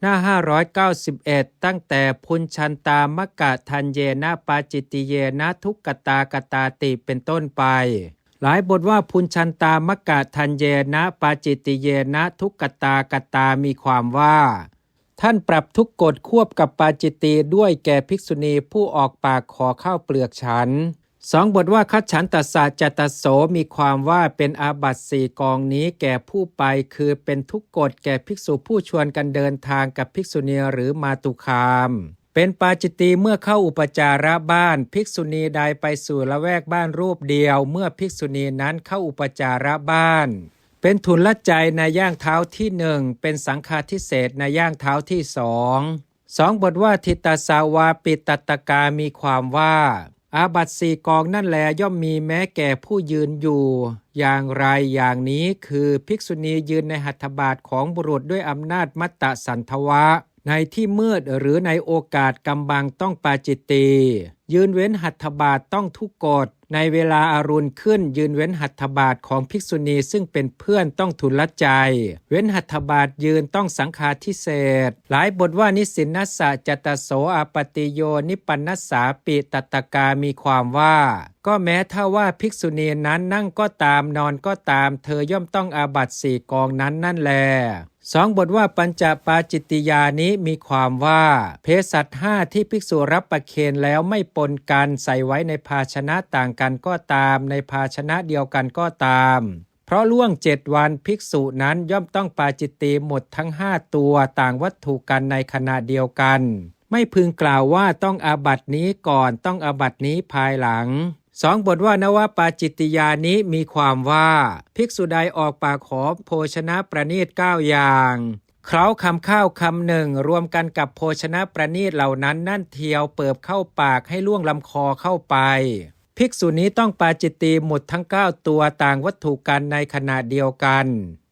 หน้า591ตั้งแต่พุนชันตามกะทันเยนะปาจิตติเยนะทุกกตากตาติเป็นต้นไปหลายบทว่าพุนชันตามกะทันเยนะปาจิตติเยนะทุกกตากตามีความว่าท่านปรับทุกกฎควบกับปาจิตตีด้วยแก่ภิกษุณีผู้ออกปากขอข้าวเปลือกฉันสองบทว่าคัจฉันตัสสะจตโสมีความว่าเป็นอาบัติสี่กองนี้แก่ผู้ไปคือเป็นทุกกฎแก่ภิกษุผู้ชวนกันเดินทางกับภิกษุณีหรือมาตุคามเป็นปาจิตตีเมื่อเข้าอุปจาระบ้านภิกษุณีใดไปสู่ละแวกบ้านรูปเดียวเมื่อภิกษุณีนั้นเข้าอุปจาระบ้านเป็นทุนละใจในย่างเท้าที่หนึ่งเป็นสังฆาทิเศษในย่างเท้าที่สองบทว่าทิตาสาวาปิตตกามีความว่าอาบัติสี่กองนั่นแลย่อมมีแม้แก่ผู้ยืนอยู่อย่างไรอย่างนี้คือภิกษุณียืนในหัตถบาทของบุรุษด้วยอำนาจมัตตสันทวะในที่มืดหรือในโอกาสกำบังต้องปาจิตตียืนเว้นหัตถบาทต้องทุกกฎในเวลาอารุณขึ้นยืนเว้นหัตถบาทของภิกษุณีซึ่งเป็นเพื่อนต้องทุลใจเว้นหัตถบาทยืนต้องสังฆาทิเศษหลายบทว่านิสินนัสสะจตโสอาปติโยนิปันนัสสาปิตตกามีความว่าก็แม้ถ้าว่าภิกษุณีนั้นนั่งก็ตามนอนก็ตามเธอย่อมต้องอาบัติสี่กองนั้นนั่นแลบทว่าปัญจปาจิตติยานี้มีความว่าเภสัชห้าที่ภิกษุรับประเคนแล้วไม่ปนกันใส่ไว้ในภาชนะต่างกันก็ตามในภาชนะเดียวกันก็ตามเพราะล่วง7 วันภิกษุนั้นย่อมต้องปาจิตตีหมดทั้ง5ตัวต่างวัตถุกันในขณะเดียวกันไม่พึงกล่าวว่าต้องอาบัตินี้ก่อนต้องอาบัตินี้ภายหลังบทว่านวปาจิตติยานี้มีความว่าภิกษุใดออกปากขอโภชนะประณีต9อย่างเคล้าคำข้าวคำหนึ่งรวมกันกับโภชนะประณีตเหล่านั้นนั่นเทียวเปิบเข้าปากให้ล่วงลำคอเข้าไปภิกษุนี้ต้องปาจิตตีหมดทั้ง9ตัวต่างวัตถุกันในขณะเดียวกัน